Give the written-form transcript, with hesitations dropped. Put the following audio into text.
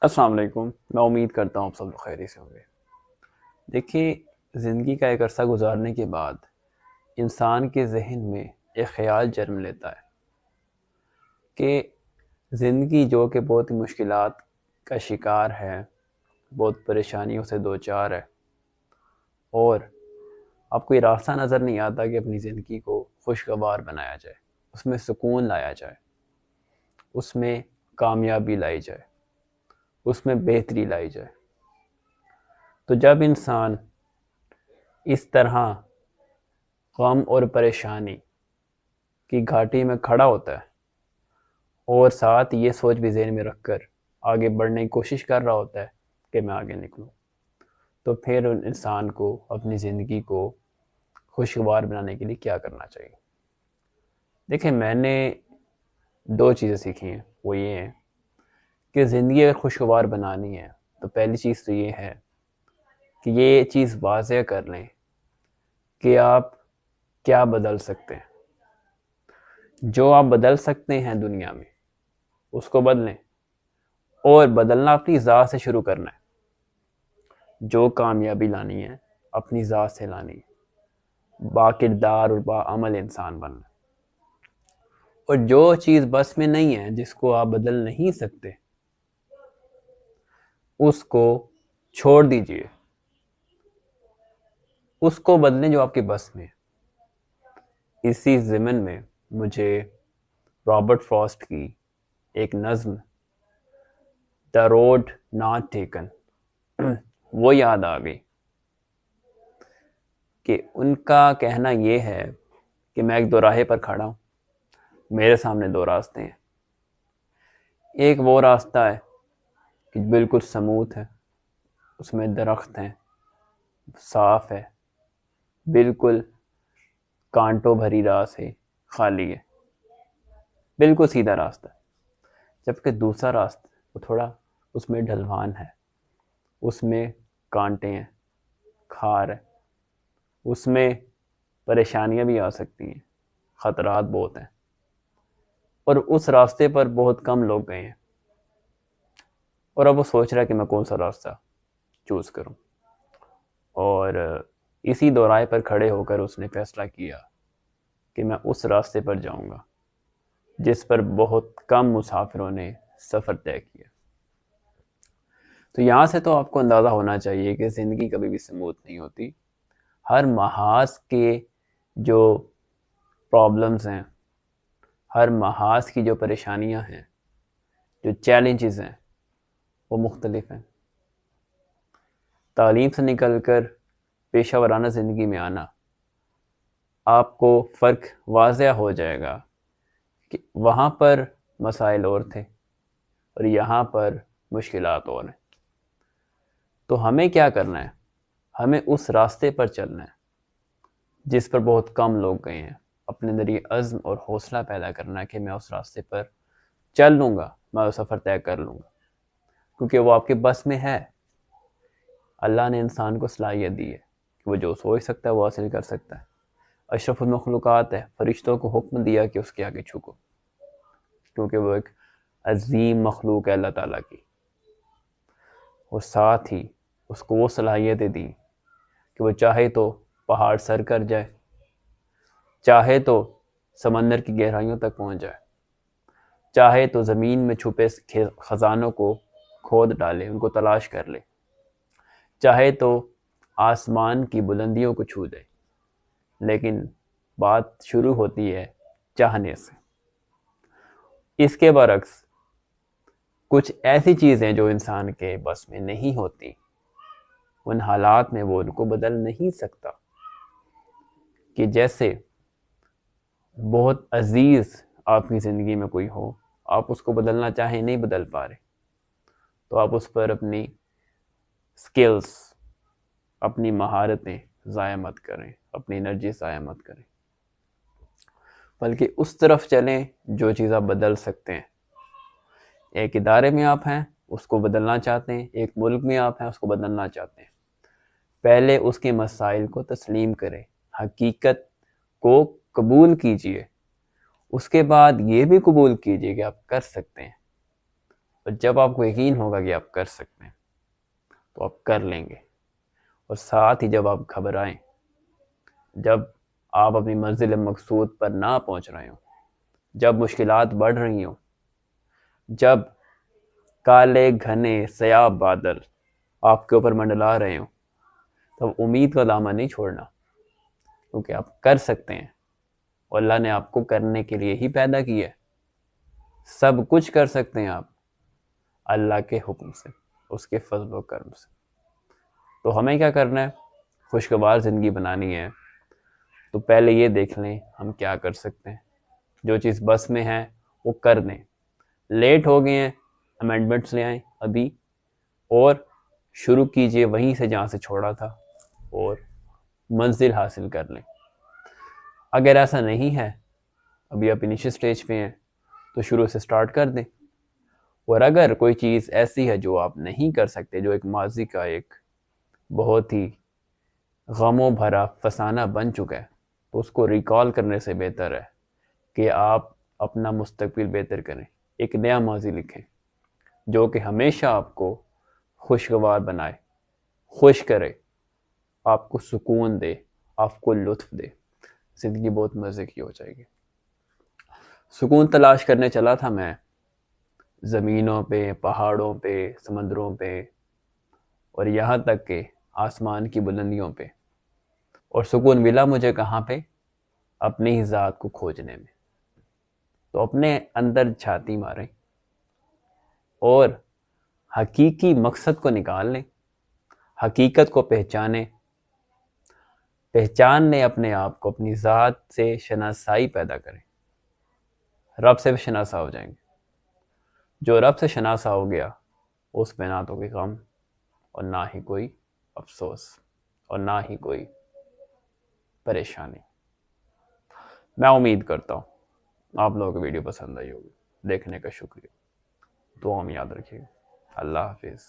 السلام علیکم۔ میں امید کرتا ہوں آپ سب لوگ خیریت سے ہوں گے۔ دیکھیے، زندگی کا ایک عرصہ گزارنے کے بعد انسان کے ذہن میں ایک خیال جنم لیتا ہے کہ زندگی جو کہ بہت ہی مشکلات کا شکار ہے، بہت پریشانیوں سے دوچار ہے، اور آپ کو یہ راستہ نظر نہیں آتا کہ اپنی زندگی کو خوشگوار بنایا جائے، اس میں سکون لایا جائے، اس میں کامیابی لائی جائے، اس میں بہتری لائی جائے۔ تو جب انسان اس طرح غم اور پریشانی کی گھاٹی میں کھڑا ہوتا ہے اور ساتھ یہ سوچ بھی ذہن میں رکھ کر آگے بڑھنے کی کوشش کر رہا ہوتا ہے کہ میں آگے نکلوں، تو پھر انسان کو اپنی زندگی کو خوشگوار بنانے کے لیے کیا کرنا چاہیے؟ دیکھیں، میں نے دو چیزیں سیکھی ہیں۔ وہ یہ ہیں کہ زندگی اگر خوشگوار بنانی ہے تو پہلی چیز تو یہ ہے کہ یہ چیز واضح کر لیں کہ آپ کیا بدل سکتے ہیں۔ جو آپ بدل سکتے ہیں دنیا میں اس کو بدلیں، اور بدلنا اپنی ذات سے شروع کرنا ہے۔ جو کامیابی لانی ہے اپنی ذات سے لانی ہے، با کردار اور با عمل انسان بننا ہے۔ اور جو چیز بس میں نہیں ہے، جس کو آپ بدل نہیں سکتے، اس کو چھوڑ دیجئے، اس کو بدلیں جو آپ کے بس میں ہے۔ اسی ضمن میں مجھے رابرٹ فراسٹ کی ایک نظم دا روڈ ناٹ ٹیکن وہ یاد آ گئی کہ ان کا کہنا یہ ہے کہ میں ایک دوراہے پر کھڑا ہوں، میرے سامنے دو راستے ہیں۔ ایک وہ راستہ ہے کہ بالکل سموتھ ہے، اس میں درخت ہیں، صاف ہے، بالکل کانٹوں بھری راہ سے خالی ہے، بالکل سیدھا راستہ ہے۔ جبکہ دوسرا راستہ وہ تھوڑا اس میں ڈھلوان ہے، اس میں کانٹے ہیں، کھار ہے، اس میں پریشانیاں بھی آ سکتی ہیں، خطرات بہت ہیں، اور اس راستے پر بہت کم لوگ گئے ہیں، اور اب وہ سوچ رہا ہے کہ میں کون سا راستہ چوز کروں۔ اور اسی دورائے پر کھڑے ہو کر اس نے فیصلہ کیا کہ میں اس راستے پر جاؤں گا جس پر بہت کم مسافروں نے سفر طے کیا۔ تو یہاں سے تو آپ کو اندازہ ہونا چاہیے کہ زندگی کبھی بھی سموتھ نہیں ہوتی۔ ہر محاذ کے جو پرابلمز ہیں، ہر محاذ کی جو پریشانیاں ہیں، جو چیلنجز ہیں، وہ مختلف ہیں۔ تعلیم سے نکل کر پیشہ ورانہ زندگی میں آنا، آپ کو فرق واضح ہو جائے گا کہ وہاں پر مسائل اور تھے اور یہاں پر مشکلات اور ہیں۔ تو ہمیں کیا کرنا ہے؟ ہمیں اس راستے پر چلنا ہے جس پر بہت کم لوگ گئے ہیں۔ اپنے اندر یہ عزم اور حوصلہ پیدا کرنا ہے کہ میں اس راستے پر چل لوں گا، میں وہ سفر طے کر لوں گا، کیونکہ وہ آپ کے بس میں ہے۔ اللہ نے انسان کو صلاحیت دی ہے کہ وہ جو سوچ سکتا ہے وہ حاصل کر سکتا ہے۔ اشرف المخلوقات ہے، فرشتوں کو حکم دیا کہ اس کے آگے جھکو، کیونکہ وہ ایک عظیم مخلوق ہے اللہ تعالیٰ کی۔ اور ساتھ ہی اس کو وہ صلاحیتیں دی کہ وہ چاہے تو پہاڑ سر کر جائے، چاہے تو سمندر کی گہرائیوں تک پہنچ جائے، چاہے تو زمین میں چھپے خزانوں کو کھود ڈالے، ان کو تلاش کر لے، چاہے تو آسمان کی بلندیوں کو چھو دے۔ لیکن بات شروع ہوتی ہے چاہنے سے۔ اس کے برعکس کچھ ایسی چیزیں جو انسان کے بس میں نہیں ہوتی، ان حالات میں وہ ان کو بدل نہیں سکتا۔ کہ جیسے بہت عزیز آپ کی زندگی میں کوئی ہو، آپ اس کو بدلنا چاہیں نہیں بدل پا رہے، تو آپ اس پر اپنی سکلز، اپنی مہارتیں ضائع مت کریں، اپنی انرجی ضائع مت کریں، بلکہ اس طرف چلیں جو چیز آپ بدل سکتے ہیں۔ ایک ادارے میں آپ ہیں، اس کو بدلنا چاہتے ہیں، ایک ملک میں آپ ہیں، اس کو بدلنا چاہتے ہیں، پہلے اس کے مسائل کو تسلیم کریں، حقیقت کو قبول کیجئے، اس کے بعد یہ بھی قبول کیجئے کہ آپ کر سکتے ہیں۔ اور جب آپ کو یقین ہوگا کہ آپ کر سکتے ہیں تو آپ کر لیں گے. اور ساتھ ہی جب آپ گھبرائیں، جب آپ اپنی منزل مقصود پر نہ پہنچ رہے ہوں، جب مشکلات بڑھ رہی ہوں، جب کالے گھنے سیاہ بادل آپ کے اوپر منڈلا رہے ہوں، تب امید کا دامن نہیں چھوڑنا، کیونکہ آپ کر سکتے ہیں. اور اللہ نے آپ کو کرنے کے لیے ہی پیدا کیا ہے. سب کچھ کر سکتے ہیں آپ اللہ کے حکم سے، اس کے فضل و کرم سے. تو ہمیں کیا کرنا ہے؟ خوشگوار زندگی بنانی ہے تو پہلے یہ دیکھ لیں ہم کیا کر سکتے ہیں. جو چیز بس میں ہے وہ کر دیں. لیٹ ہو گئے ہیں، امینڈمنٹس لے آئیں ابھی، اور شروع کیجئے وہیں سے جہاں سے چھوڑا تھا، اور منزل حاصل کر لیں. اگر ایسا نہیں ہے، ابھی آپ انیشل سٹیج پہ ہیں، تو شروع سے سٹارٹ کر دیں. اور اگر کوئی چیز ایسی ہے جو آپ نہیں کر سکتے، جو ایک ماضی کا ایک بہت ہی غموں بھرا فسانہ بن چکا ہے، تو اس کو ریکال کرنے سے بہتر ہے کہ آپ اپنا مستقبل بہتر کریں، ایک نیا ماضی لکھیں جو کہ ہمیشہ آپ کو خوشگوار بنائے، خوش کرے، آپ کو سکون دے، آپ کو لطف دے. زندگی بہت مزے کی ہو جائے گی. سکون تلاش کرنے چلا تھا میں زمینوں پہ، پہاڑوں پہ، سمندروں پہ، اور یہاں تک کہ آسمان کی بلندیوں پہ. اور سکون ملا مجھے کہاں پہ؟ اپنی ہی ذات کو کھوجنے میں. تو اپنے اندر چھاتی ماریں اور حقیقی مقصد کو نکال لیں، حقیقت کو پہچانیں، پہچاننے اپنے آپ کو، اپنی ذات سے شناسائی پیدا کریں. رب سے بھی شناسا ہو جائیں گے. جو رب سے شناسا ہو گیا اس پہ نہ تو کوئی غم اور نہ ہی کوئی افسوس اور نہ ہی کوئی پریشانی. میں امید کرتا ہوں آپ لوگوں کو ویڈیو پسند آئی ہوگی. دیکھنے کا شکریہ. دعا میں یاد رکھیے گا. اللہ حافظ.